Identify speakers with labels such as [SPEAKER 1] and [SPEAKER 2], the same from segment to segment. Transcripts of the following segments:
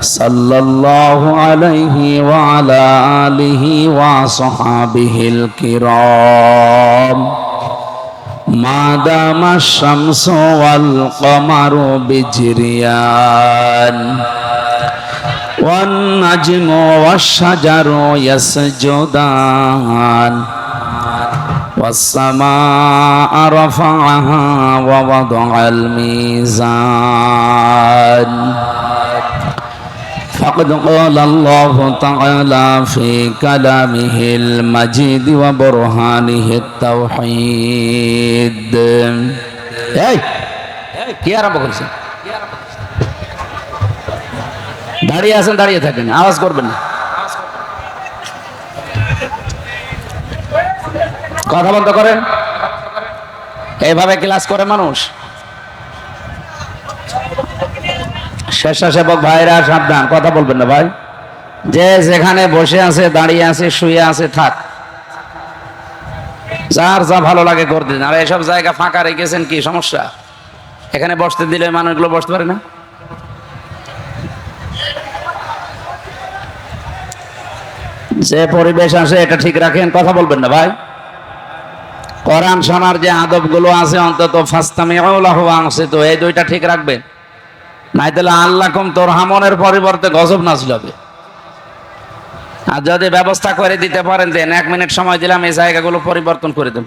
[SPEAKER 1] সাল্লাল্লাহু আলাইহি ওয়া আলা আলিহি ওয়া সাহাবিহিল কিরাম মা দামা শামসু ওয়াল কমারু বিজরিয়ান ওয়ান নাজমু ওয়াশ শাজারু ইয়াসজুদান والسماء رفعها ووضع الميزان فقد قال الله تعالى في كلامه المجيد وبرهانه التوحيد কি আরম্ভ করেছেন? দাঁড়িয়ে আছেন, দাঁড়িয়ে থাকেন, আওয়াজ করবেন না, কথা বন্ধ করেন। এইভাবে ক্লাস করে মানুষ? স্বেচ্ছাসেবক ভাইরা সাবধান, কথা বলবেন না ভাই। যে যেখানে বসে আছে, দাঁড়িয়ে আছে, শুয়ে আছে, থাক, যার যা ভালো লাগে করতে দিন। আর এসব জায়গা ফাঁকা রেখেছেন, কি সমস্যা? এখানে বসতে দিলে মানুষগুলো বসতে পারে না? যে পরিবেশ আছে এটা ঠিক রাখেন, কথা বলবেন না ভাই। কোরআন শোনার যে আদবগুলো আছে, অন্তত ফাস্তামিউ লাহু ওয়া আনসিতু, এই দুইটা ঠিক রাখবেন। নাই তাহলে আল্লাকুম তুরহামুনের পরিবর্তে গজব নাযিল হবে। আর যদি ব্যবস্থা করে দিতে পারেন, দেন 1 মিনিট সময় দিলাম, এই জায়গাগুলো পরিবর্তন করে দেন।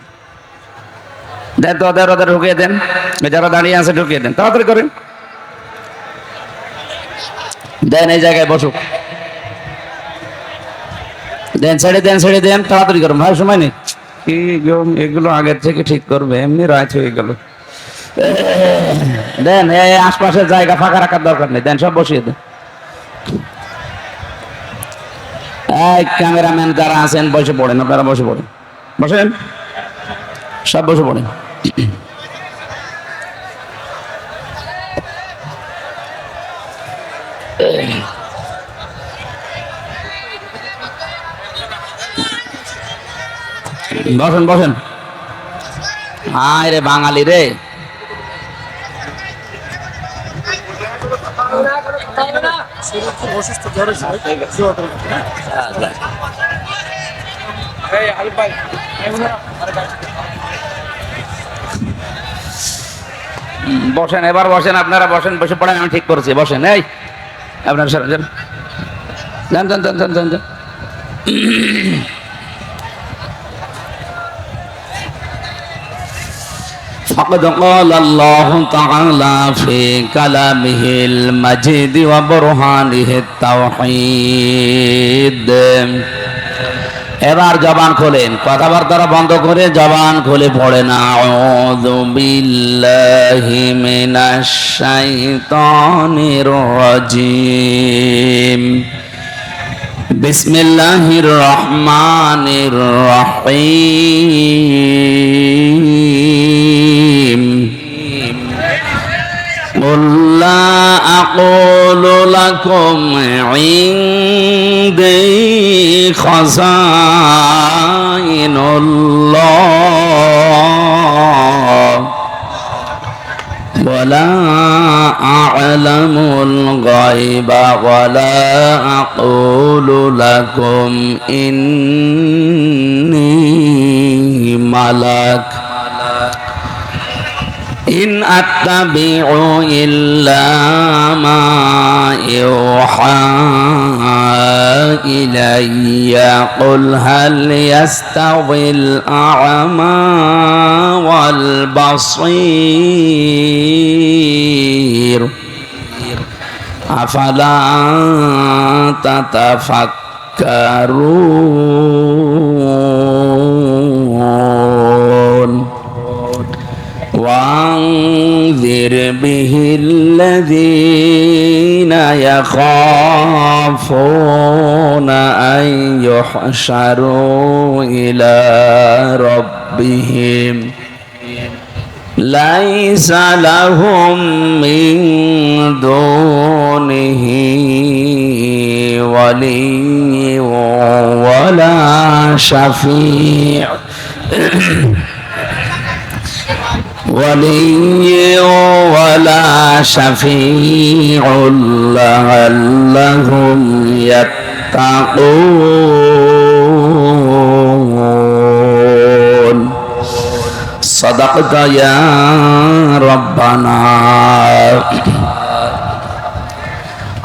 [SPEAKER 1] দেন তো, ওদের ঢুকিয়ে দেন, যারা দাঁড়িয়ে আছে ঢুকিয়ে দেন, তাড়াতাড়ি করেন। দেন এই জায়গায় বসুক, দেন, ছেড়ে দেন, ছেড়ে দেন, তাড়াতাড়ি করুন ভাই, সময় নেই। এগুলো আগের থেকে ঠিক করবে, এমনি রাত হয়ে গেল। দেন, এই আশপাশের জায়গা ফাঁকা রাখার দরকার নেই, দেন, সব বসিয়ে দেন। এই ক্যামেরাম্যান যারা আছেন বসে পড়েন, আপনারা বসে পড়েন, বসেন, সব বসে পড়েন। বসেন, বসেন। আয় রে বাঙালি রে, বসেন, এবার বসেন, আপনারা বসেন, বসে পড়েন, আমি ঠিক করছি, বসেন। এই আপনার যান যান যান যান যান যান। فقد قال الله تعالى في كلامه المجيد وبرهانه التوحيد এবার জবান খোলেন, কথাবার্তা বন্ধ করে জবান খুলে পড়েন। আউযু বিল্লাহি মিনাশ শাইতানির রাজিম। বিসমিল্লাহির রহমানির রহিম। قل لا أقول لكم عندي خزائن الله ولا أعلم الغيب ولا أقول لكم إني ملك إن أتبع إلا ما يوحى إلي قل هل يستوي الأعمى والبصير أفلا تتفكرون وأنذر به الذين يخافون أن يحشروا إلى ربهم ليس لهم من دونه ولي ولا شفيع ولي ولا شفيع لعلهم يتقون صدقت يا ربنا.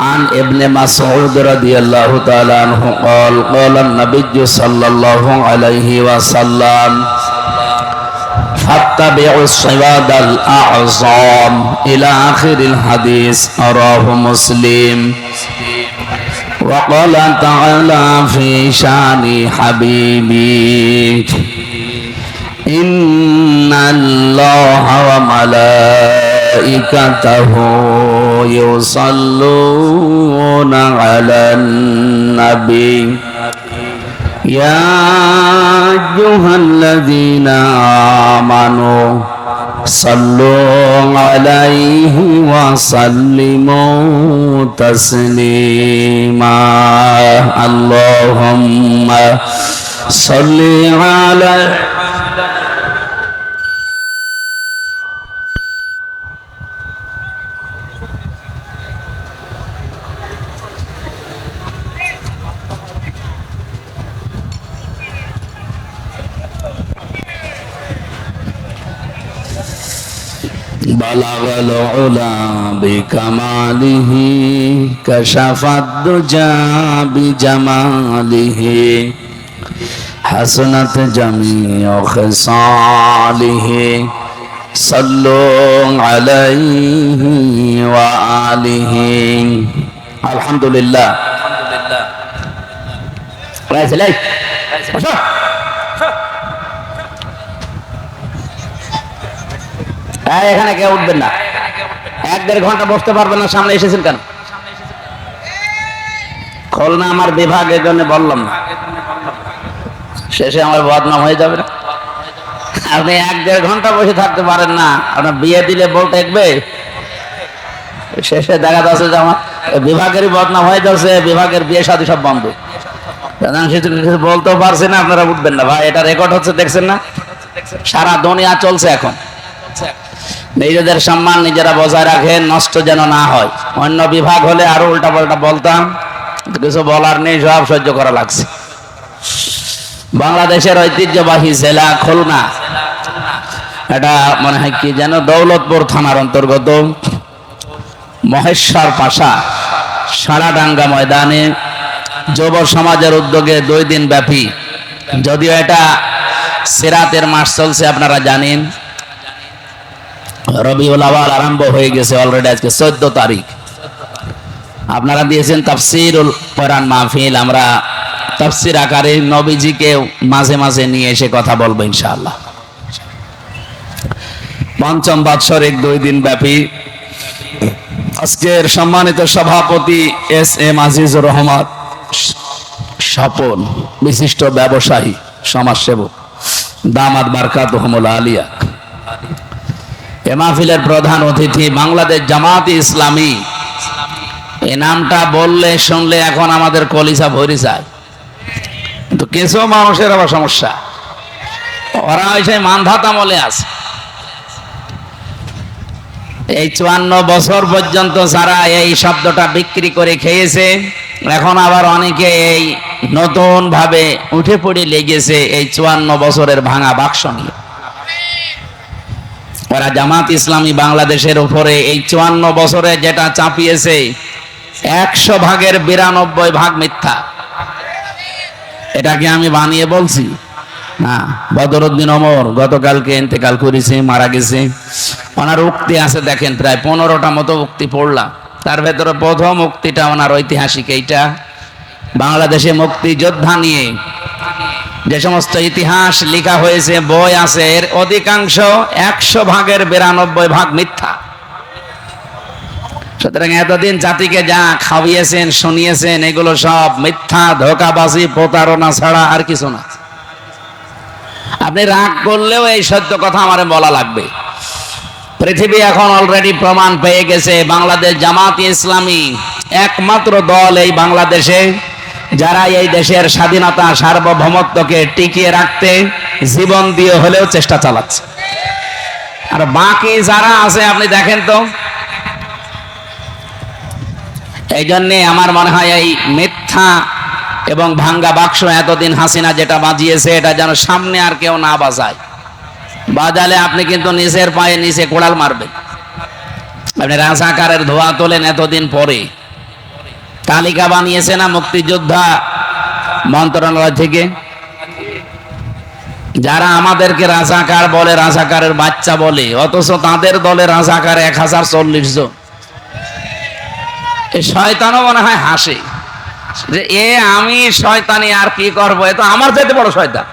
[SPEAKER 1] عن ابن مسعود رضي الله تعالى عنه قال قال النبي صلى الله عليه وسلم فاتبعوا الصواد الأعظم إلى آخر الحديث رواه مسلم. وقال تعالى في شان حبيبي إن الله وملائكته يصلون على النبي يا أيها الذين آمنوا صلوا عليه وسلموا تسليما. اللهم صل على بلغ العلا بكماله كشف الدجى بجماله حسنت جميع خصاله صلوا عليه وآله. الحمد لله. এখানে কেউ উঠবেন না, 1-1.5 ঘন্টা বসতে পারবেন না। সামনে এসেছেন কেন? খুলনা আমার বিভাগের জন্য বললাম না, শেষে আমার বদনাম হয়ে যাবে না। আপনি 1-1.5 ঘন্টা বসে থাকতে পারেন না, আপনার বিয়ে দিলে বউ টেকবে? শেষে দেখা যাচ্ছে যে আমার বিভাগেরই বদনাম হয়ে যাচ্ছে, বিভাগের বিয়ে শাদী সব বন্ধ। কিছু বলতেও পারছি না, আপনারা উঠবেন না ভাই। এটা রেকর্ড হচ্ছে, দেখছেন না? সারা দুনিয়া চলছে এখন। নিজেদের সম্মান নিজেরা বজায় রাখেন, নষ্ট যেন না হয়। অন্য বিভাগ হলে আরো উল্টা পাল্টা বলতাম, কিছু বলার নেই, সব সহ্য করা লাগছে। বাংলাদেশের ঐতিহ্যবাহী জেলা খুলনা, এটা মনে হয় কি যেন দৌলতপুর থানার অন্তর্গত মহেশ্বর পাশা সারাডাঙ্গা ময়দানে যুব সমাজের উদ্যোগে 2 দিন ব্যাপী, যদিও এটা সিরাতের মাস চলছে আপনারা জানেন, রবিউল আউয়াল আরম্ভ হয়ে গেছে অলরেডি। আজকে 14 তারিখ। আপনারা দিয়েছেন তাফসীরুল কোরআন মাহফিল, আমরা তাফসীর আকারে নবীজিকে মাঝে মাঝে নিয়ে এসে কথা বলবো ইনশাআল্লাহ। পঞ্চম বাৎসরিক 2 দিন ব্যাপী আজকের সম্মানিত সভাপতি এস.এম. আজিজুর রহমান স্বপন, বিশিষ্ট ব্যবসায়ী সমাজসেবক, দামাত বারকাতুহুমুল আলিয়া। এ মাহফিলের প্রধান অতিথি বাংলাদেশ জামাতে ইসলামী। এই নামটা বললে শুনলে এখন আমাদের কলিজা ভরে যায়, কিন্তু কিছু মানুষের আবার সমস্যা, ওরা হয়েছে মানধাত আমলে আছে। এই 54 বছর পর্যন্ত যারা এই শব্দটা বিক্রি করে খেয়েছে, এখন আবার অনেকে এই নতুন ভাবে উঠে পড়ে লেগেছে এই 54 বছরের ভাঙা বাক্স নিয়ে। ওরা জামাত ইসলামী বাংলাদেশের উপরে এই 54 বছরে যেটা চাপিয়েছে, 100 ভাগের 92 ভাগ মিথ্যা। এটাকে আমি বানিয়ে বলছি না। বদরউদ্দিন ওমর গতকালকে ইন্তেকাল করেছে, মারা গেছে। ওনার উক্তি আছে দেখেন, প্রায় 15টা মতো উক্তি পড়লাম। তার ভেতরে প্রথম উক্তিটা ওনার ঐতিহাসিক। এইটা বাংলাদেশে মুক্তিযোদ্ধা নিয়ে যে সমস্ত ইতিহাস লেখা হয়েছে, বই আছে, এর অধিকাংশ 100 ভাগের 92 ভাগ মিথ্যা। সুতরাং এতদিন জাতিকে যা খাওয়িয়েছেন, শুনিয়েছেন, এগুলো সব মিথ্যা, ধোঁকাবাজি, প্রতারণা ছাড়া আর কিছু না। আপনি রাগ করলেও এই সত্য কথা আমারে বলা লাগবে। পৃথিবী এখন অলরেডি প্রমাণ পেয়ে গেছে, বাংলাদেশ জামাতে ইসলামী একমাত্র দল এই বাংলাদেশে যারা এই দেশের স্বাধীনতা সার্বভৌমত্বকে টিকিয়ে রাখতে জীবন দিয়ে হলেও চেষ্টা চালাচ্ছে। আর বাকি যারা আছে আপনি দেখেন তো। এই জন্যে আমার মনে হয় এই মিথ্যা এবং ভাঙ্গা বাক্স এতদিন হাসিনা যেটা বাজিয়েছে এটা যেন সামনে আর কেউ না বাজায়। বাজালে আপনি কিন্তু নিজের পায়ে নিচে কোড়াল মারবেন। আপনি রাজাকারের ধোয়া তোলেন এতদিন পরে, তালিকা বানিয়েছে না মুক্তিযোদ্ধা মন্ত্রণালয় থেকে, যারা আমাদেরকে রাজাকার বলে, রাজাকারের বাচ্চা বলে, অথচ তাদের দলে রাজাকার 1040 জন। এই শয়তানও মনে হয় হাসে যে আমি শয়তানি আর কি করবো, এ তো আমার চাইতে বড় শয়তান।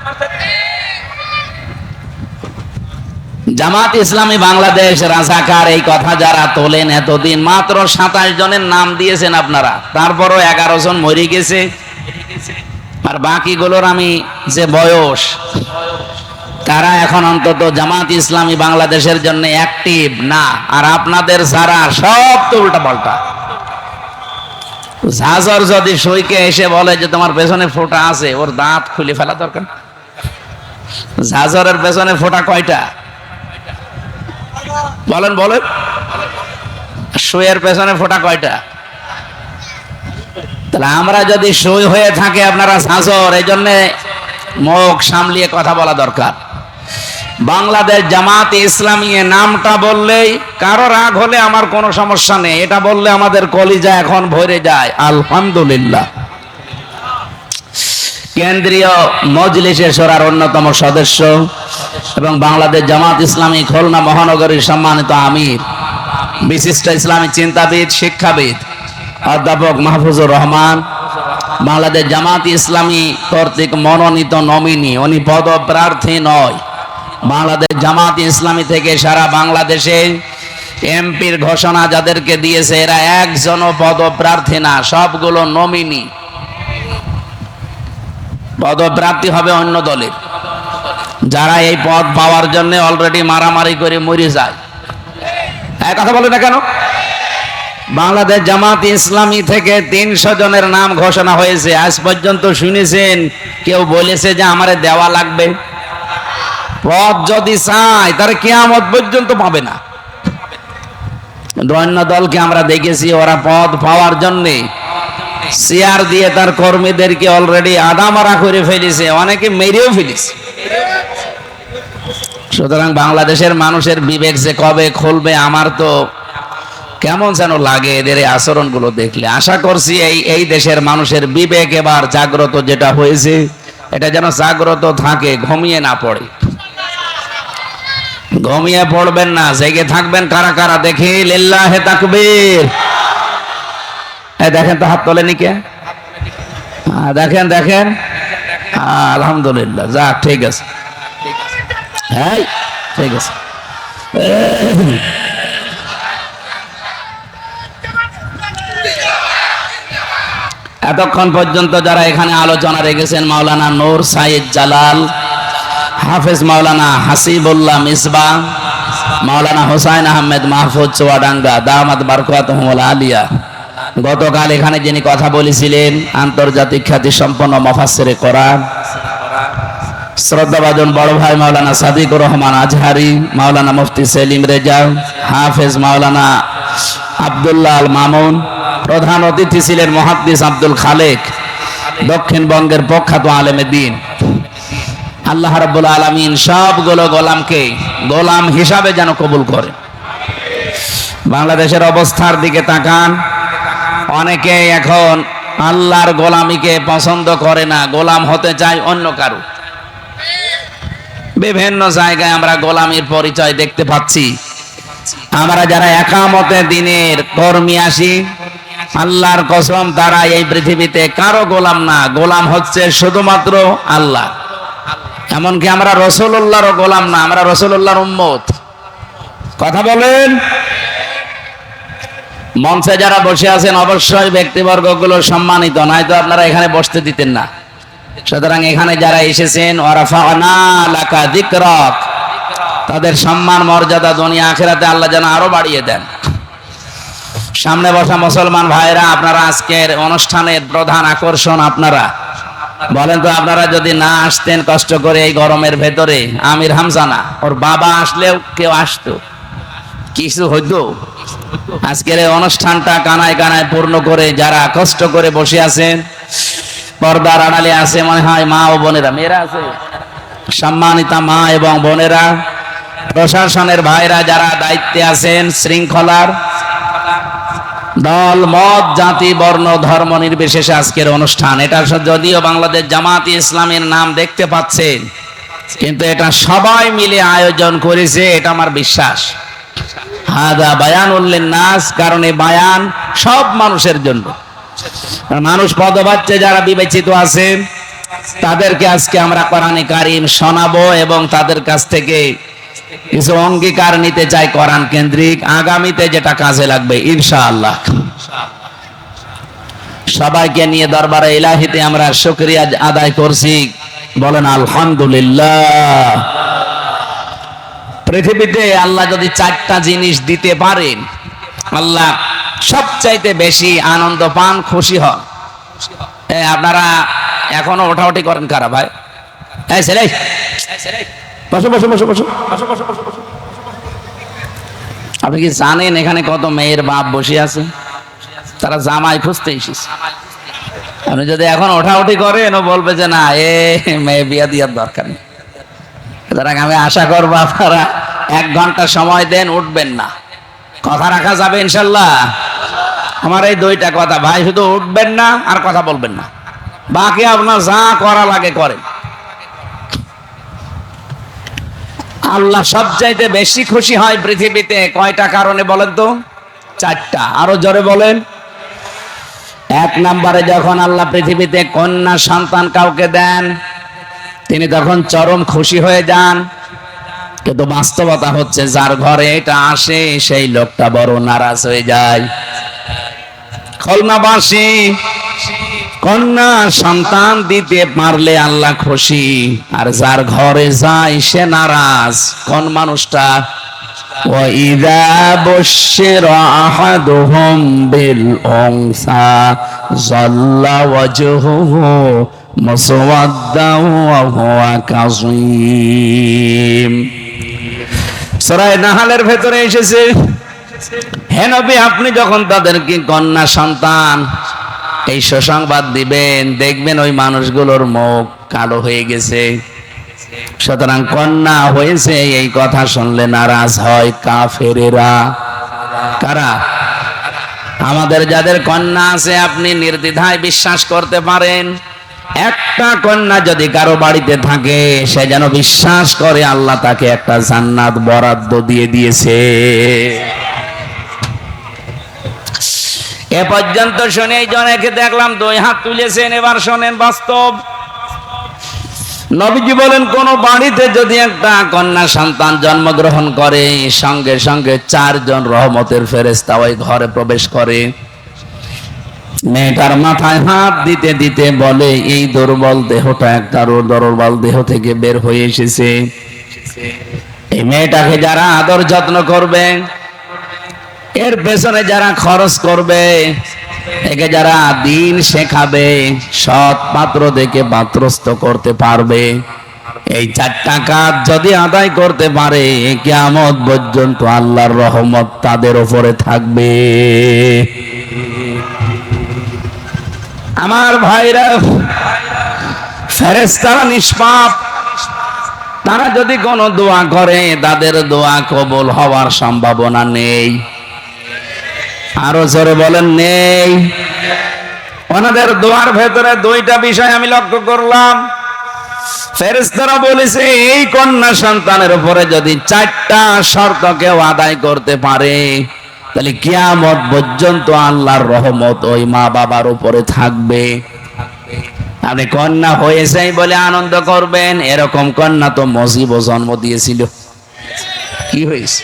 [SPEAKER 1] জামাত ইসলামী বাংলাদেশ রাজাকার এই কথা যারা তোলেন এতদিন, মাত্র 27 জনের নাম দিয়েছেন আপনারা, তারপরও 11 জন মরে গেছে। আর বাকিগুলোর আমি যে বয়স, তারা এখন অন্তত জামাত ইসলামী বাংলাদেশের জন্য অ্যাক্টিভ না। আর আপনাদের যারা সব তো উল্টা পাল্টা। ঝাঁঝর যদি সইকে এসে বলে যে তোমার পেছনে ফোঁটা আছে, ওর দাঁত খুলে ফেলা দরকার। ঝাঁঝরের পেছনে ফোঁটা কয়টা বলেন বলেন? সইয়ের পেছনে ফোঁটা কয়টা? তাহলে আমরা যদি সই হয়ে থাকে আপনারা ঝাঁঝর, এই জন্য মুখ সামলিয়ে কথা বলা দরকার। বাংলাদেশ জামাত ইসলামী নামটা বললেই কারো রাগ হলে আমার কোনো সমস্যা নেই, এটা বললে আমাদের কলিজা এখন ভরে যায়। আলহামদুলিল্লাহ। কেন্দ্রীয় মজলিসে শোরার অন্যতম সদস্য এবং বাংলাদেশ জামাত ইসলামী খুলনা মহানগরীর সম্মানিত আমির, বিশিষ্ট ইসলামী চিন্তাবিদ, শিক্ষাবিদ অধ্যাপক মাহফুজুর রহমান, বাংলাদেশ জামাত ইসলামী কর্তৃক মনোনীত নমিনি, উনি পদপ্রার্থী নয়। বাংলাদেশ জামাত ইসলামী থেকে সারা বাংলাদেশে এমপির ঘোষণা যাদেরকে দিয়েছে, এরা একজনও পদপ্রার্থী না, সবগুলো নমিনি। পদপ্রার্থী হবে অন্য দলের, যারা এই পদ পাওয়ার জন্য অলরেডি মারামারি করে মরে যায়। কথা বলে না কেন? বাংলাদেশ জামাত ইসলামী থেকে 300 জনের নাম ঘোষণা হয়েছে। আজ পর্যন্ত শুনেছেন কেউ বলেছে যে আমারে দেওয়া লাগবে? পদ যদি চায় তার কিয়ামত পর্যন্ত পাবে না। অন্য দলকে আমরা দেখেছি ওরা পদ পাওয়ার জন্য চেয়ার দিয়ে তার কর্মীদেরকে অলরেডি আদামারা করে ফেলেছে, অনেকে মেরেও ফেলেছে। সুতরাং বাংলাদেশের মানুষের বিবেক যে কবে খুলবে, আমার তো কেমন যেন লাগে এদের এই আচরণগুলো দেখলে। আশা করছি এই দেশের মানুষের বিবেক এবার জাগ্রত যেটা হয়েছে, এটা যেন জাগ্রত থাকে, ঘুমিয়ে না পড়ে। ঘুমিয়ে পড়বেন না, জেগে থাকবেন। কারা কারা দেখি লিল্লাহে তাকবীর। দেখেন তো হাত তোলেনি কে? দেখেন দেখেন, আলহামদুলিল্লাহ। যাক, ঠিক আছে, হ্যাঁ ঠিক আছে। এতক্ষণ পর্যন্ত যারা এখানে আলোচনা রেখেছেন, মাওলানা নূর সাইদ জালাল, হাফেজ মাওলানা হাসিবুল্লাহ মিসবাহ, মাওলানা হোসাইন আহমেদ মাহফুজ চুয়াডাঙ্গা, দামাত বারকাতুহুল আলিয়া, গতকাল এখানে যিনি কথা বলেছিলেন আন্তর্জাতিক খ্যাতি সম্পন্ন মুফাসসিরে কোরআন শ্রদ্ধাভাজন বড় ভাই মাওলানা সাদিকুর রহমান আজহারি, মাওলানা মুফতি সেলিম রেজা, হাফেজ মাওলানা আব্দুল্লাহ আল মামুন, প্রধান অতিথি ছিলেন মুহাদ্দিস আব্দুল খালেক, দক্ষিণবঙ্গের প্রখ্যাত আলেমে দ্বীন। আল্লাহ রাব্বুল আলামিন সবগুলো গোলামকে গোলাম হিসাবে যেন কবুল করে। বাংলাদেশের অবস্থার দিকে তাকান, অনেকে এখন আল্লাহর গোলামিকে পছন্দ করে না, গোলাম হতে চায় অন্য কারো। বিভিন্ন জায়গায় আমরা গোলামির পরিচয় দেখতে পাচ্ছি। আমরা যারা একামতে দিনের কর্মী আসি, আল্লাহর কসম তারা এই পৃথিবীতে কারো গোলাম না, গোলাম হচ্ছে শুধুমাত্র আল্লাহ। এমনকি আমরা রাসূলুল্লাহরও গোলাম না, আমরা রাসূলুল্লাহর উম্মত। কথা বলেন। মঞ্চে যারা বসে আছেন অবশ্যই ব্যক্তিবর্গগুলো সম্মানিত, নয়তো আপনারা এখানে বসতে দিতেন না। সুতরাং এখানে যারা এসেছেন, ওয়ারাফা'না লাকা যিকরাক, তাদের সম্মান মর্যাদা দুনিয়া আখিরাতে আল্লাহ যেন আরো বাড়িয়ে দেন। সামনে বসা মুসলমান ভাইরা, আপনারা আজকের অনুষ্ঠানের প্রধান আকর্ষণ। আপনারা বলেন তো, আপনারা যদি না আসতেন কষ্ট করে এই গরমের ভেতরে, আমির হামজা না, ওর বাবা আসলেও কেউ আসতো, কিছু হইতো? আজকের এই অনুষ্ঠানটা কানায় কানায় পূর্ণ করে যারা কষ্ট করে বসে আছেন, পর্দার আড়ালে আছে মনে হয় মা ও বোনেরা, মেয়েরা আছে, সম্মানিতা মা এবং বোনেরা, প্রশাসনের ভাইরা যারা দায়িত্বে আছেন, শৃঙ্খলার, দল মত জাতি বর্ণ ধর্ম নির্বিশেষে আজকের অনুষ্ঠান, এটা যদিও বাংলাদেশ জামাতে ইসলামের নাম দেখতে পাচ্ছেন, কিন্তু এটা সবাই মিলে আয়োজন করেছে, এটা আমার বিশ্বাস। হাদা বায়ানুল লিন্নাস, কারণ এই বায়ান সব মানুষের জন্য। মানুষ পদবাচ্চে যারা বিবেচিত আছে তাদেরকে আজকে আমরা কোরআনে কারীম শোনাবো এবং তাদের কাছ থেকে কিছু অঙ্গীকার নিতে চাই কোরআন কেন্দ্রিক, আগামীতে যেটা কাজে লাগবে ইনশাআল্লাহ। সবাইকে নিয়ে দরবারে ইলাহিতে আমরা শুকরিয়া আদায় করছি, বলেন আলহামদুলিল্লাহ। পৃথিবীতে আল্লাহ যদি 4টা জিনিস দিতে পারেন, আল্লাহ সবচাইতে বেশি আনন্দ পান, খুশি হন। আপনারা এখনো ওঠাউঠি করেন কারা ভাই? এই ছেলে, বসো বসো বসো বসো। আপনি কি জানেন এখানে কত মেয়ের বাপ বসে আছে? তারা জামাই খুঁজতে এসেছে। আপনি যদি এখন ওঠাউঠি করেন, ও বলবে যে না, মেয়ে বিয়া দেওয়ার দরকার নেই। সুতরাং আমি আশা করবো আপনারা 1 ঘন্টা সময় দেন, উঠবেন না। কথা রাখা যাবে ইনশাল্লাহ? আমার এই 2টা কথা ভাই, শুধু উঠবেন না আর কথা বলবেন না, বাকি আপনার যা করা লাগে করেন। আল্লাহ সবচাইতে বেশি খুশি হয় পৃথিবীতে কয়টা কারণে বলেন তো? 4টা। আরো জোরে বলেন। 1 নম্বরে যখন আল্লাহ পৃথিবীতে কন্যা সন্তান কাউকে দেন, তিনি তখন চরম খুশি হয়ে যান। কিন্তু বাস্তবতা হচ্ছে যার ঘরে এটা আসে সেই লোকটা বড় নারাজ হয়ে যায়। খুলনাবাসী কন্যা সন্তান দিতে পারলে আল্লাহ খুশি, আর যার ঘরে যায় সে নারাজ। কোন মানুষটা? وَإِذَا بُشِّرَ أَحَدُهُم بِالْأُنثَى ظَلَّ وَجْهُهُ مُسْوَدًّا وَهُوَ كَظِيمٌ। সূরা নাহলের ভেতরে এসেছে, হে নবী, আপনি যখন তাদেরকে কন্যা সন্তান এই সুসংবাদ দিবেন, দেখবেন ওই মানুষগুলোর মুখ কালো হয়ে গেছে। সুতরাং কন্যা হয়েছে এই কথা শুনলে নারাজ হয় কাফেরেরা। কারা? আমাদের যাদের কন্যা আছে, আপনি নির্দ্বিধায় বিশ্বাস করতে পারেন, একটা কন্যা যদি কারো বাড়িতে থাকে, সে যেন বিশ্বাস করে আল্লাহ তাকে একটা জান্নাত বরাদ্দ দিয়ে দিয়েছে। এ পর্যন্ত শুনে জনেকে দেখলাম 2 হাত তুলেছেন, এবার শোনেন বাস্তব। নবীজি বলেন, কোন বাড়িতে যদি একটা কন্যা সন্তান জন্মগ্রহণ করে, সঙ্গে সঙ্গে 4 জন রহমতের ফেরেশতা ওই ঘরে প্রবেশ করে। মেয়েটার মাথায় হাত দিতে দিতে বলে, এই দুর্বল দেহটা একটা দুর্বল দেহ থেকে বের হয়ে এসেছে। এই মেয়েটাকে যারা আদর যত্ন করবে, এর পেছনে যারা খরচ করবে, একে যারা দিন শেখাবে, সৎ পাত্র দেখে পাত্রস্থ করতে পারবে, এই 4টা কাজ যদি আদায় করতে পারে, কিয়ামত পর্যন্ত আল্লাহর রহমত তাদের উপরে থাকবে। আমার ভাইরা, ফেরেশতারা নিষ্পাপ, তারা যদি কোনো দোয়া করে, তাদের দোয়া কবুল হওয়ার সম্ভাবনা নেই। আরো জোরে বলেন, নেই। ওনাদের দোয়ার ভেতরে 2টা বিষয় আমি লক্ষ্য করলাম। ফেরেশতারা বলেছে, এই কন্যা সন্তানের উপরে যদি 4টা শর্ত কেউ আদায় করতে পারে, তাহলে কিয়ামত পর্যন্ত আল্লাহর রহমত ওই মা বাবার উপরে থাকবে। আপনি কন্যা হয়েছেই বলে আনন্দ করবেন, এরকম কন্যা তো মজিব জন্ম দিয়েছিল। কি হয়েছে?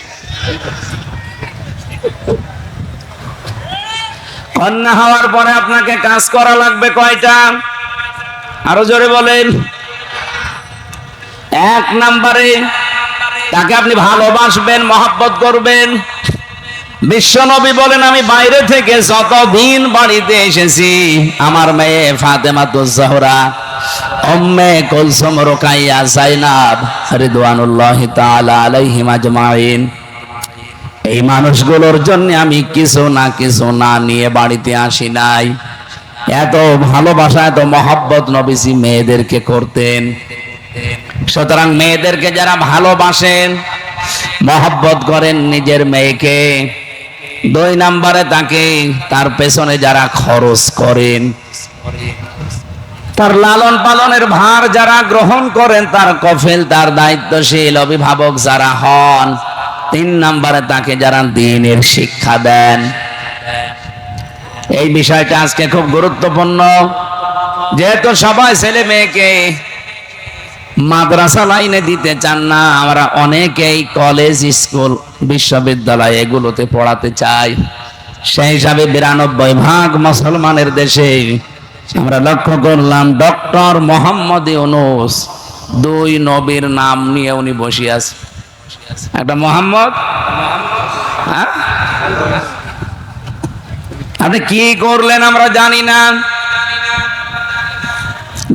[SPEAKER 1] কন্যা হওয়ার পরে আপনাকে কাজ করা লাগবে কয়টা? আরো জোরে বলেন। 1 নম্বরে তাকে আপনি ভালোবাসবেন, মহব্বত করবেন। বিশ্বনবী বলেন, আমি বাইরে থেকে যতদিন বাড়িতে এসেছি, আমার মেয়ে ফাতেমাতুজ জোহরা উম্মে কুলসুম, রুকাইয়া, যায়নাব রিদওয়ানুল্লাহি তাআলা আলাইহিম আজমাইন। এই মানুষগুলোর জন্য আমি কিছু না নিয়ে বাড়িতে আসি নাই। এত ভালোবাসা, এত মহব্বত নবীজি মেয়েদেরকে করতেন। সুতরাং মেয়েদেরকে যারা ভালোবাসেন, মহব্বত করেন নিজের মেয়েকে, 2 নম্বরে তাকে তার পেছনে যারা খরচ করেন, তার লালন পালনের ভার যারা গ্রহণ করেন, তার কফিল, তার দায়িত্বশীল অভিভাবক যারা হন, 3 নম্বরে তাকে যারা দ্বীনের শিক্ষা দেন। এই বিষয়টা আজকে খুব গুরুত্বপূর্ণ, যেহেতু সবাই ছেলে মেয়েকে মাদ্রাসা লাইনে দিতে চান না। আমরা অনেকেই কলেজ, স্কুল, বিশ্ববিদ্যালয় এগুলোতে পড়াতে চাই। সেই হিসাবে 92% মুসলমানের দেশে আমরা লক্ষ্য করলাম ডক্টর মোহাম্মদ ইউনূস 2 নবীর নাম নিয়ে উনি বসে আছে। একটা মোহাম্মদ, আপনি কি করলেন আমরা জানি না।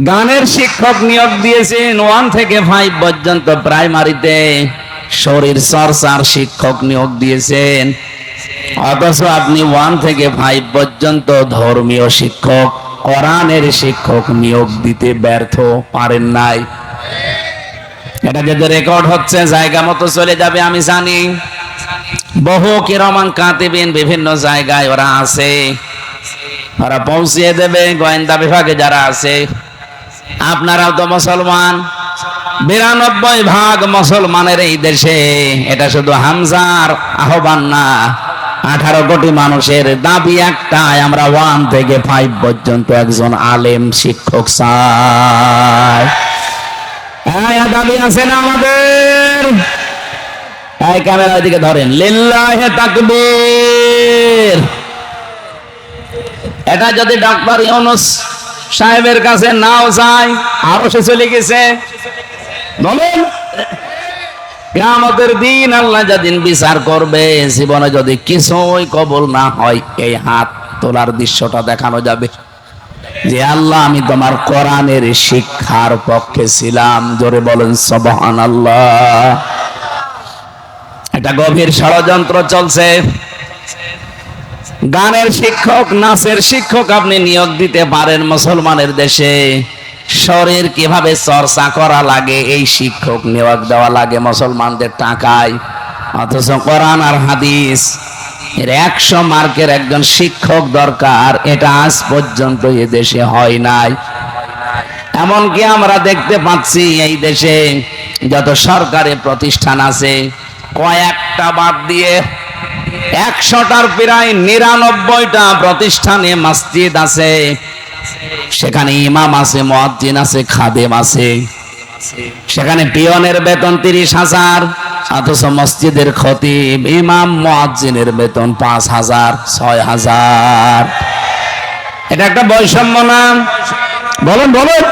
[SPEAKER 1] গানের শিক্ষক নিয়োগ দিয়েছেন 1 থেকে 5 পর্যন্ত প্রাইমারিতে, শরীর চর্চার শিক্ষক নিয়োগ দিয়েছেন, অথচ আপনি 1 থেকে 5 পর্যন্ত ধর্মীয় শিক্ষক, কোরআনের শিক্ষক নিয়োগ দিতে ব্যর্থ পারেন নাই। এটা যদি রেকর্ড হচ্ছে, জায়গা মতো চলে যাবে আমি জানি। বহু কিরামান কাতিবিন বিভিন্ন জায়গায় ওরা আছে, ওরা পৌঁছিয়ে দেবে। গোয়েন্দা বিভাগে যারা আছে, আপনারাও তো মুসলমান, 92% মুসলমানের এই দেশে। এটা শুধু হামজার আহ্বান না, 18 কোটি মানুষের দাবি একটাই, আমরা 1 থেকে 5 পর্যন্ত একজন আলেম শিক্ষক চাই। দাবি আছে না আমাদের? এই ক্যামেরার দিকে ধরেন, লিল্লাহে তাকবীর। এটা যদি ডক্টর ইউনূস সাহেবের কাছে নাও যায়, আরো সে চলে গেছে, বলেন কিয়ামতের দিন আল্লাহ যেদিন বিচার করবে, জীবনে যদি কিছুই কবুল না হয়, এই হাত তোলার দৃশ্যটা দেখানো যাবে যে আল্লাহ আমি তোমার কোরআনের শিক্ষার পক্ষে ছিলাম। জোরে বলেন সুবহানাল্লাহ। এটা গভীর ষড়যন্ত্র চলছে। গানের শিক্ষক, নাচের শিক্ষক আপনি নিয়োগ দিতে পারেন মুসলমানের দেশে, শরীর কিভাবে চর্চা করা লাগে এই শিক্ষক নিয়োগ দেওয়া লাগে মুসলমানদের টাকায়, অথচ কোরআন আর হাদিস এর 100 মার্কের একজন শিক্ষক দরকার, এটা আজ পর্যন্ত এ দেশে হয় নাই। এমনকি আমরা দেখতে পাচ্ছি এই দেশে যত সরকারি প্রতিষ্ঠান আছে, কয়েকটা বাদ দিয়ে 100টার প্রায় 99টা প্রতিষ্ঠানে মসজিদ আছে, সেখানে ইমাম আছে, মুয়াজ্জিন আছে, খাদেম আছে। সেখানে পিয়নের বেতন 30,000, অথচ মসজিদের খতিব, ইমাম, মুয়াজ্জিনের বেতন 5,000, 6,000। এটা একটা বৈষম্য না? বলেন বলেন,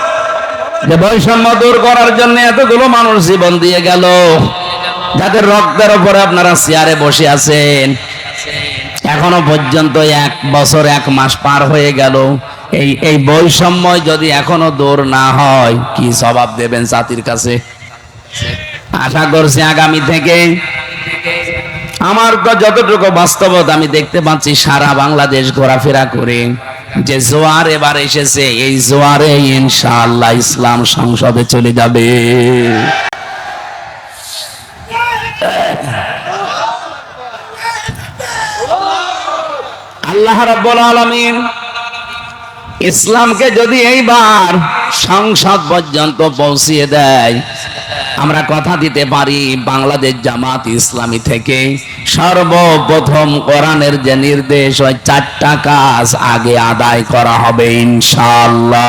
[SPEAKER 1] যে বৈষম্য দূর করার জন্য এতগুলো মানুষ জীবন দিয়ে গেল, যাদের রক্তের উপরে আপনারা চেয়ারে বসে আছেন, এখনো পর্যন্ত 1 বছর 1 মাস পার হয়ে গেল। এই বৈষম্য যদি এখনো দূর না হয়, কি জবাব দেবেন জাতির কাছে? আশা করছি আগামী থেকে, আমার তো যতটুকু বাস্তবতা আমি দেখতে পাচ্ছি সারা বাংলাদেশ ঘোরাফেরা করে, যে জোয়ার এবার এসেছে, এই জোয়ারে ইনশাআল্লাহ ইসলাম সংসদে চলে যাবে। আল্লাহ রাব্বুল আলামিন ইসলামকে যদি এইবার সংসদ পর্যন্ত পৌঁছিয়ে দেয়, আমরা কথা দিতে পারি বাংলাদেশ জামাত ইসলামী থেকে সর্বপ্রথম কোরআনের যে নির্দেশ, ওই 4টা কাজ আগে আদায় করা হবে ইনশাআল্লাহ।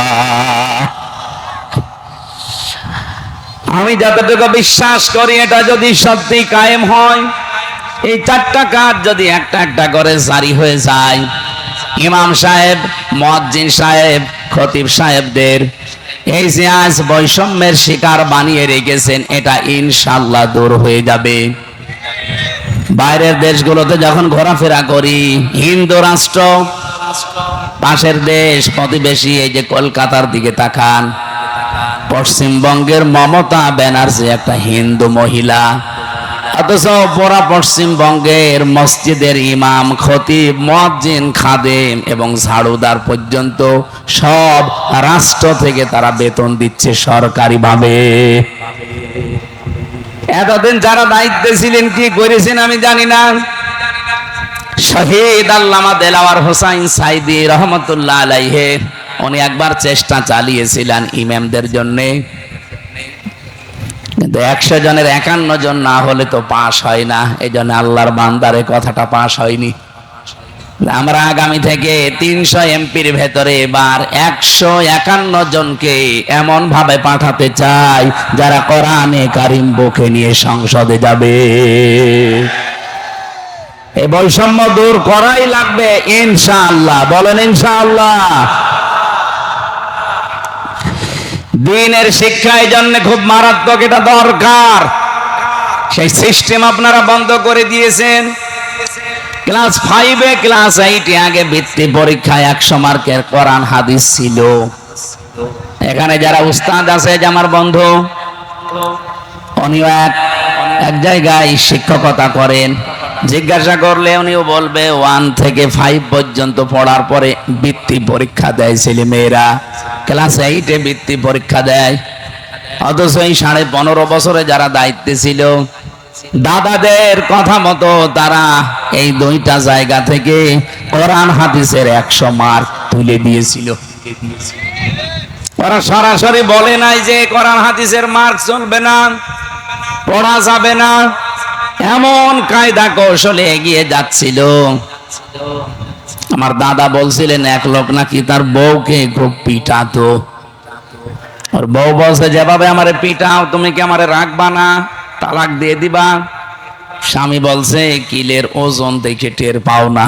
[SPEAKER 1] আমি যতটুকু বিশ্বাস করি, এটা যদি সত্যি কায়েম হয়, এই 4টা কাজ যদি একটা একটা করে জারি হয়ে যায়, ইমাম সাহেব, মুয়াজ্জিন সাহেব, খতিব সাহেবদের এই যে আজ বৈষম্যের শিকার বানিয়ে রেখেছেন, এটা ইনশাআল্লাহ দূর হয়ে যাবে। বাইরের দেশগুলোতে যখন ঘোরাফেরা করি, হিন্দু রাষ্ট্র, পাশের দেশ প্রতিবেশী, এই যে কলকাতার দিকে তাকান, পশ্চিমবঙ্গের মমতা ব্যানার্জি একটা হিন্দু মহিলা, অথচ পুরা পশ্চিমবঙ্গের মসজিদের ইমাম, খতিব, মুয়াজ্জিন, খাদেম এবং ঝাড়ুদার পর্যন্ত সব রাষ্ট্র থেকে তারা বেতন দিচ্ছে সরকারিভাবে। এতদিন যারা দায়িত্বে ছিলেন কি করেছেন আমি জানি না। শহীদ আল্লামা দেলাওয়ার হোসাইন সাইদি রহমতুল্লাহ আলাইহি উনি একবার চেষ্টা চালিয়েছিলেন ইমামদের জন্য, কিন্তু 100 জনের 51 জন না হলে তো পাশ হয় না। এই জন্য আল্লাহর বান্দারে কথাটা পাশ হয়নি। আমরা আগামী থেকে 300 এমপির ভেতরে এবার 151 জনকে এমন ভাবে পাঠাতে চাই যারা কোরআনে কারিম বুকে নিয়ে সংসদে যাবে। এই বৈষম্য দূর করাই লাগবে ইনশাআল্লাহ। বলেন ইনশাআল্লাহ। দ্বীনের শিক্ষা এই জন্য খুব মারাত্মক, এটা দরকার। সেই সিস্টেম আপনারা বন্ধ করে দিয়েছেন। ক্লাস 5-এ ক্লাস 8-এ আগে বৃত্তি পরীক্ষায় 100 মার্কের কোরআন হাদিস ছিল। এখানে যারা উস্তাদ আছে, যে আমার বন্ধু, উনিও এক জায়গায় শিক্ষকতা করেন। জিজ্ঞাসা করলে উনিও বলবে 1 থেকে 5 পর্যন্ত পড়ার পরে বৃত্তি পরীক্ষা দেয় ছেলে মেয়েরা। ক্লাস 8-এ বৃত্তি পরীক্ষা দেয়। অথচ এই 15.5 বছরে যারা দায়িত্বে ছিল, দাদাদের কথা মতো তারা এই 2টা জায়গা থেকে কোরআন হাদিসের 100 মার্ক তুলে দিয়েছিল। ওরা সরাসরি বলে নাই যে কোরআন হাদিসের মার্ক চলবে না, পড়া যাবে না। এমন কায়দা কৌশলে এগিয়ে যাচ্ছিল। আমার দাদা বলছিলেন এক লোক নাকি তার বউকে খুব পিটাতো। ওর বউ বলছে, যেভাবে আমারে পিটাও তুমি কি আমারে রাখবা না, তালাক দিয়ে দিবা? স্বামী বলছে, কিলের ওজন দেখে টের পাও না।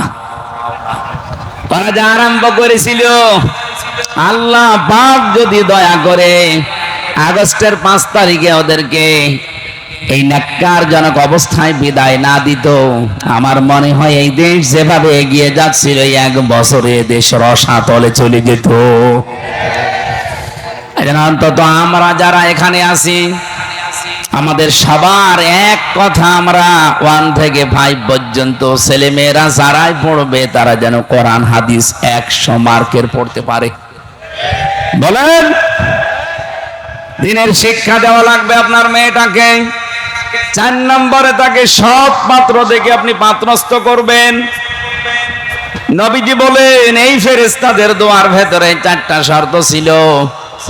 [SPEAKER 1] ওরা যা আরম্ভ করেছিল, আল্লাহ পাক যদি দয়া করে আগস্টের 5 তারিখে ওদেরকে এই ন্যাক্কারজনক অবস্থায় বিদায় না দিত, আমার মনে হয় এই দেশ যেভাবে এগিয়ে যাচ্ছিল, 1 বছরে দেশ রসাতলে চলে যেত। অন্তত আমরা যারা এখানে আছি, আমাদের সবার এক কথা, আমরা 1 থেকে 5 পর্যন্ত ছেলে মেয়েরা যারাই পড়বে তারা যেন কোরআন হাদিস 100 মার্কের পড়তে পারে। বলেন, দিনের শিক্ষা দেওয়া লাগবে আপনার মেয়েটাকে। 4 নম্বরে তাকে সৎ পাত্র দেখে আপনি পাত্রস্থ করবেন। নবীজি বলেন, এই ফেরেশতাদের দোয়ার ভেতরে 4টা শর্ত ছিল,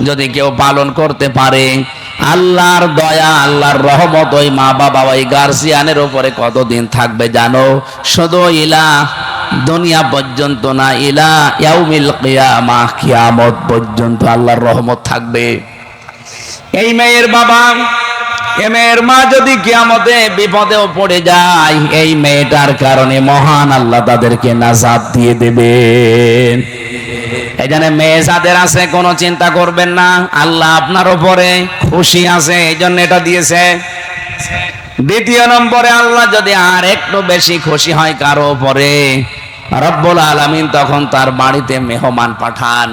[SPEAKER 1] যদি কেউ পালন করতে পারে, আল্লাহর দয়া, আল্লাহর রহমত ওই মা বাবা, ওই গার্জিয়ানের উপরে কতদিন থাকবে জানো? শুধু ইলা দুনিয়া পর্যন্ত না, ইলা ইয়াউমিল কিয়ামাহ, কিয়ামত পর্যন্ত আল্লাহর রহমত থাকবে। এই মেয়ের বাবা, এই মেয়ের মা যদি কিয়ামতে বিপদেও পড়ে যায়, এই মেয়েটার কারণে মহান আল্লাহ তাদেরকে নাজাত দিয়ে দেবেন। এই জন্য মেয়ে যাদের আছে কোনো চিন্তা করবেন না, আল্লাহ আপনার উপরে খুশি আছে, এই জন্য এটা দিয়েছে। 2 নম্বরে, আল্লাহ যদি আর একটু বেশি খুশি হয় কারো উপরে, রব্বুল আলামিন তখন তার বাড়িতে মেহমান পাঠান।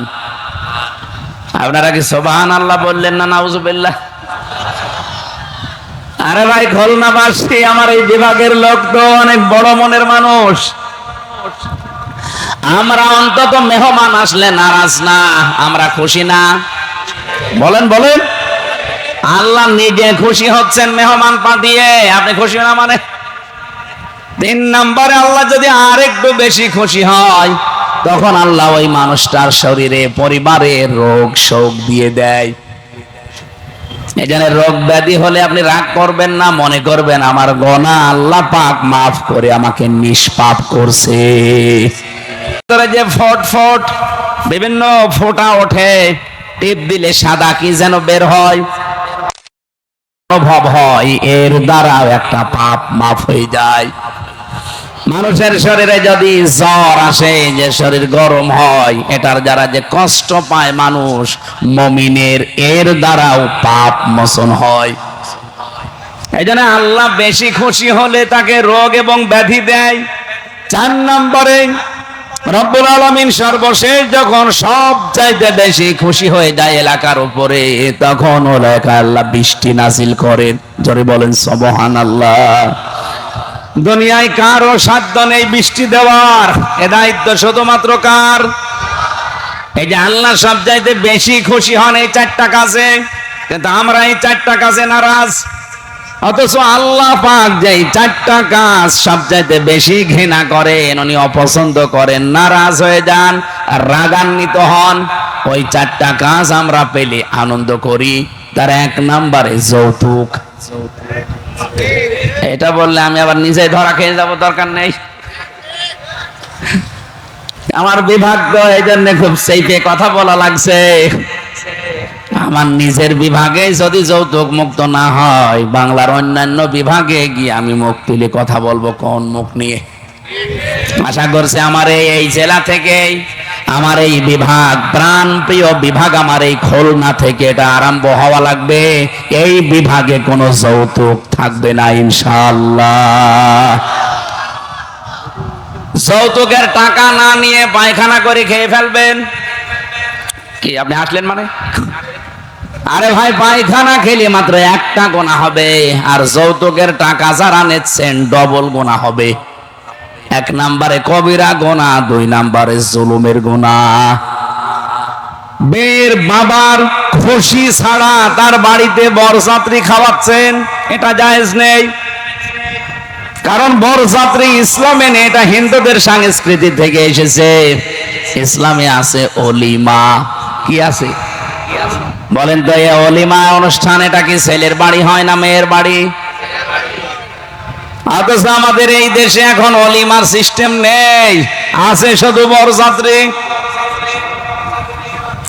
[SPEAKER 1] আপনারা কি সুবহানাল্লাহ বললেন না নাউজুবিল্লাহ? আরে ভাই, খুলনাবাসী আমার এই বিভাগের লোক তো অনেক বড় মনের মানুষ। আমরা অন্তত মেহমান আসলে নারাজ না, আমরা খুশি না? বলেন বলেন। আল্লাহ নিজে খুশি হচ্ছেন মেহমান পাঠিয়ে, আপনি খুশি না মানে? 3 নম্বরে, আল্লাহ যদি আর একটু বেশি খুশি হয়, তখন আল্লাহ ওই মানুষটার শরীরে, পরিবারে রোগ শোক দিয়ে দেয়। এই জন্য রোগ ব্যাধি হলে আপনি রাগ করবেন না, মনে করবেন আমার গুনাহ আল্লাহ পাক মাফ করে আমাকে নিষ্পাপ করছে। যে ফট ফট বিভিন্ন ফোঁটা ওঠে, টিপ দিলে সাদা কি যেন বের হয়, অনুভব হয়, এর দ্বারাও একটা পাপ মাফ হয়ে যায়। মানুষের শরীরে যদি জ্বর আসে, যে শরীর গরম হয়, এটার দ্বারা যে কষ্ট পায় মানুষ, মুমিনের এর দ্বারাও পাপ মোচন হয়। এই জন্য আল্লাহ বেশি খুশি হলে তাকে রোগ এবং ব্যাধি দেয়। 4 নম্বরে, রব্বুল আলামিন সর্বশেষ যখন সব চাইতে বেশি খুশি হয়ে যায় এলাকার উপরে, তখন এলাকায় আল্লাহ বৃষ্টি নাজিল করেন। জোরে বলেন সুবহানাল্লাহ। দুনিয়ায় কারো সাধ্য নেই বৃষ্টি দেওয়ার, এ দায়িত্ব শুধুমাত্র কার? এই যে আল্লাহ সব চাইতে বেশি খুশি হন এই চারটা কাজে, কিন্তু আমরা এই চারটা কাজে নারাজ। অথচ আল্লাহ পাক যে চারটা কাজ সবচাইতে বেশি ঘৃণা করেন, উনি অপছন্দ করেন, নারাজ হয়ে যান আর রাগান্বিত হন, ওই চারটা কাজ আমরা পেলে আনন্দ করি। তার এক নম্বরে যৌতুক। এটা বললে আমি আবার নিজে ধরা খেয়ে যাব, দরকার নেই। আমার বিভাগ তো এই জন্য খুব সেইপে কথা বলা লাগছে। আমার নিজের বিভাগে যদি যৌতুক মুক্ত না হয়, বাংলার অন্যান্য বিভাগে গিয়ে আমি মুখ তুলে কথা বলবো কোন মুখ নিয়ে? আশা করছে আমার এই জেলা থেকে, আমার এই বিভাগ, প্রাণ প্রিয় বিভাগ, আমার এই খুলনা থেকে এটা আরম্ভ হওয়া লাগবে। এই বিভাগে কোনো যৌতুক থাকবে না ইনশাআল্লাহ। যৌতুকের টাকা না নিয়ে পায়খানা করে খেয়ে ফেলবেন কি? আপনি হাসলেন মানে? আরে ভাই, পায়খানা খেলে মাত্র একটা গোনা হবে, আর যৌতুকের টাকা যারা নিচ্ছেন ডবল গোনা হবে। এক নম্বরে কবিরা গোনা, দুই নম্বরে জুলুমের গোনা। বের বাবার খুশি ছাড়া তার বাড়িতে বরযাত্রী খাওয়াচ্ছেন, এটা জায়েজ নেই। কারণ বরযাত্রী ইসলামে নেই, এটা হিন্দুদের সংস্কৃতি থেকে এসেছে। ইসলামে আছে অলিমা। কি আছে বলেন তো? এই অলিমা অনুষ্ঠান, এটা কি ছেলের বাড়ি হয় না মেয়ের বাড়ি? অথচ আমাদের এই দেশে এখন অলিমার সিস্টেম নেই, আছে শুধু বরযাত্রী।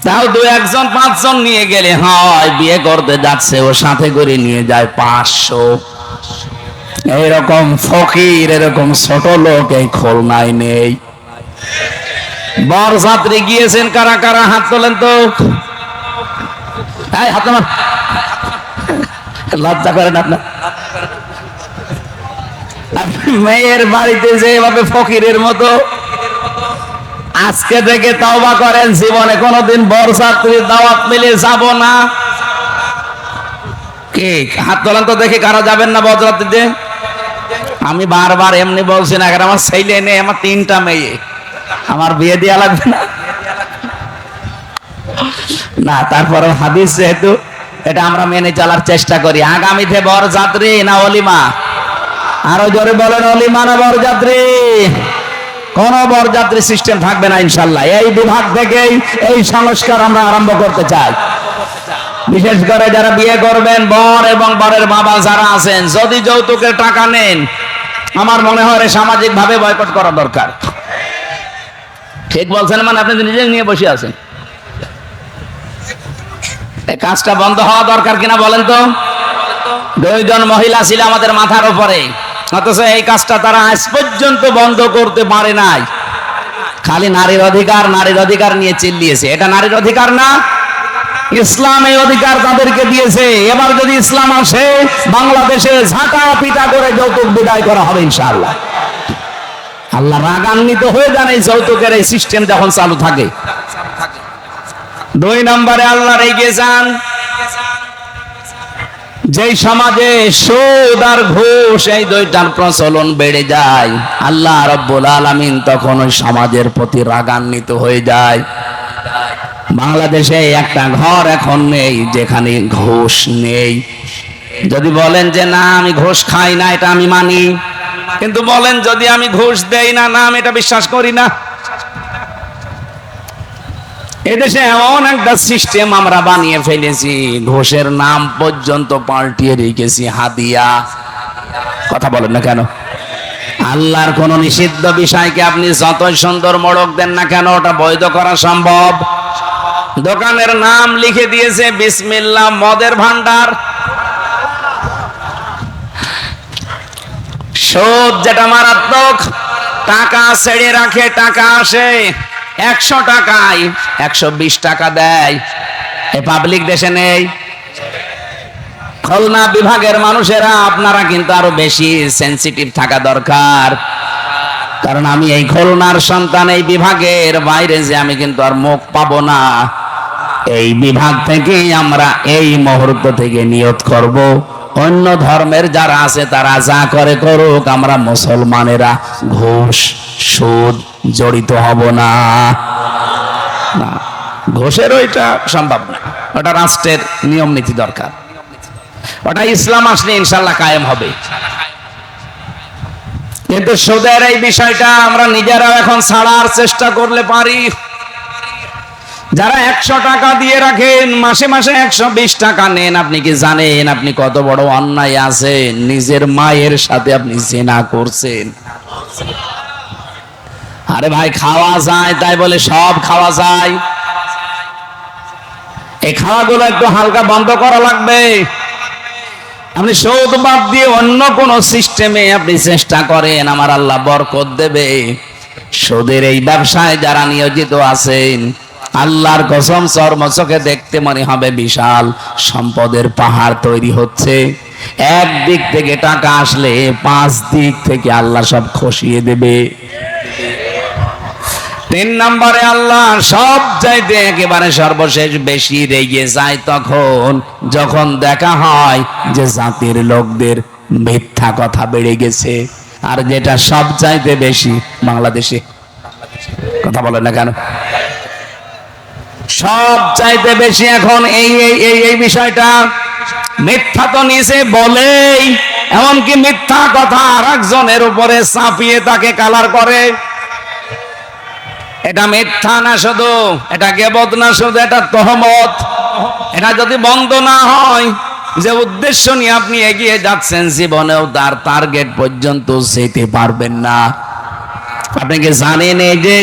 [SPEAKER 1] তাও দু একজন পাঁচজন নিয়ে গেলে হয়, বিয়ে করতে যাচ্ছে ও সাথে করে নিয়ে যায় 500। এইরকম ফকির, এরকম ছোট লোক এই খুলনায় নেই। বরযাত্রী গিয়েছেন কারা কারা? হাত তোলেন তো। হাত নামান, লজ্জা করেন আপনার? মেয়ের বাড়িতে যে এভাবে ফকিরের মতো আজকে থেকে তওবা করেন, জীবনে কোনোদিন বরযাত্রীর দাওয়াত মিলে যাব না। কে হাত তোলেন তো দেখি, কারা যাবেন না বরযাত্রীতে? আমি বারবার এমনি বলছি না, আমার ছেলে নেই, আমার 3টা মেয়ে, আমার বিয়ে দেওয়া লাগবে না? না, তারপরে হাদিস যেহেতু, এটা আমরা মেনে চলার চেষ্টা করি। আগামীতে বরযাত্রী না অলিমা? আরো জোরে বলেন, অলিমা না বরযাত্রী? কোন বরযাত্রী সিস্টেম থাকবে না ইনশাল্লাহ। এই বিভাগ থেকেই এই সংস্কার আমরা আরম্ভ করতে চাই। বিশেষ করে যারা বিয়ে করবেন, বর এবং বরের বাবা যারা আছেন, যদি যৌতুকের টাকা নেন, আমার মনে হয় সামাজিক ভাবে বয়কট করা দরকার। ঠিক বলছেন মানে? আপনি নিজে নিয়ে বসে আছেন। এই কাজটা বন্ধ হওয়া দরকার কিনা বলেন তো? 2 জন মহিলা ছিল আমাদের মাথার উপরে, অথচ এই কাজটা তারা আজ পর্যন্ত বন্ধ করতে পারে নাই। খালি নারীর অধিকার, নারীর অধিকার নিয়ে চিল্লিয়েছে। এটা নারীর অধিকার না, ইসলাম এই অধিকার তাদেরকে দিয়েছে। এবার যদি ইসলাম আসে, বাংলাদেশে ঝাঁটা পিটা করে যৌতুক বিদায় করা হবে ইনশাআল্লাহ। আল্লাহ রাগান্বিত হয়ে যান এই যৌতুকের এই সিস্টেম যখন চালু থাকে। 2 নম্বরে আল্লাহ রেগে যান যেই সমাজে সুদ আর ঘুষ, এই দুইটার প্রচলন বেড়ে যায়, আল্লাহ রাব্বুল আলামিন তখন ওই সমাজের প্রতি রাগান্বিত হয়ে যায়। বাংলাদেশে একটা ঘর এখন নেই যেখানে ঘুষ নেই। যদি বলেন যে না আমি ঘুষ খাই না, এটা আমি মানি, কিন্তু বলেন যদি আমি ঘুষ দেই না, না আমি এটা বিশ্বাস করি না। এদেশে এমন একটা সিস্টেম আমরা বানিয়ে ফেলেছি, ঘুষের নাম পর্যন্ত পাল্টিয়ে রেখেছি হাদিয়া। কথা বলেন না কেন? আল্লাহর কোন নিষিদ্ধ বিষয়কে আপনি যতই সুন্দর মোড়ক দেন না কেন, ওটা বৈধ করা সম্ভব? দোকানের নাম লিখে দিয়েছে বিসমিল্লাহ মদের ভান্ডার। সুদ যেটা মারাত্মক, টাকা ছেড়ে রাখে, টাকা আসে 100 টাকায় 120 টাকা দেয়। এই পাবলিক দেশে নেই। খুলনা বিভাগের মানুষেরা আপনারা কিন্তু আরো বেশি সেনসিটিভ থাকা দরকার। কারণ আমি এই খুলনার সন্তান, এই বিভাগের বাইরে যে আমি কিন্তু আর মুখ পাবো না। এই বিভাগ থেকে আমরা এই মুহূর্ত থেকে নিয়ত করব, অন্য ধর্মের যারা আছে তারা যা করে করুক, আমরা মুসলমানেরা ঘুষ সুদ জড়িত হব না। না, ঘুষের ওইটা সম্ভব না, ওটা রাষ্ট্রের নিয়ম নীতি দরকার, ওটা ইসলাম আসলে ইনশাল্লাহ কায়েম হবে। কিন্তু সুদের এই বিষয়টা আমরা নিজেরাও এখন ছাড়ার চেষ্টা করলে পারি। যারা 100 টাকা দিয়ে রাখেন, মাসে মাসে 120 টাকা নেন, আপনি কি জানেন আপনি কত বড় অন্যায় আছেন? নিজের মায়ের সাথে আপনি জিনা করছেন। আরে ভাই, খাওয়া যায় তাই বলে সব খাওয়া যায়? এই খাওয়াগুলো একটু হালকা বন্ধ করা লাগবে। আপনি সুদ বাদ দিয়ে অন্য কোন সিস্টেমে আপনি চেষ্টা করেন, আমার আল্লাহ বরকত দেবে। সুদের এই ব্যবসায় যারা নিয়োজিত আছেন, আল্লাহর কসম চর্মচোখে দেখতে মনে হবে বিশাল সম্পদের পাহাড় তৈরি হচ্ছে। এক দিক থেকে টাকা আসলে 5 দিক থেকে আল্লাহ সব খসিয়ে দেবে। 3 নম্বরে আল্লাহ সব চাইতে একেবারে সর্বশেষ বেশি রেগে যায় তখন যখন দেখা হয় যে জাতির লোকদের মিথ্যা কথা বেড়ে গেছে। আর যেটা সব চাইতে বেশি বাংলাদেশে, কথা বলে না কেন, সব চাইতে বেশি এখন এই বিষয়টা। মিথ্যা তো নিজে বলেই, এমনকি মিথ্যা কথা আর একজনের উপরে চাপিয়ে তাকে কালার করে। এটা মিথ্যা না শুধু, এটা গীবত না শুধু, এটা তহমত। এটা যদি বন্ধ না হয়, যে উদ্দেশ্য নিয়ে আপনি এগিয়ে যাচ্ছেন, জীবনেও তার টার্গেট পর্যন্ত যেতে পারবেন না। আপনি কি জানেন এই যে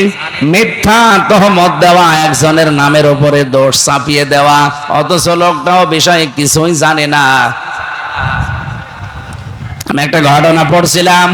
[SPEAKER 1] মিথ্যা তহমত দেওয়া, একজনের নামের উপরে দোষ চাপিয়ে দেওয়া, অথচ লোকটাও বিষয়ে কিছুই জানে না। আমি একটা ঘটনা পড়ছিলাম,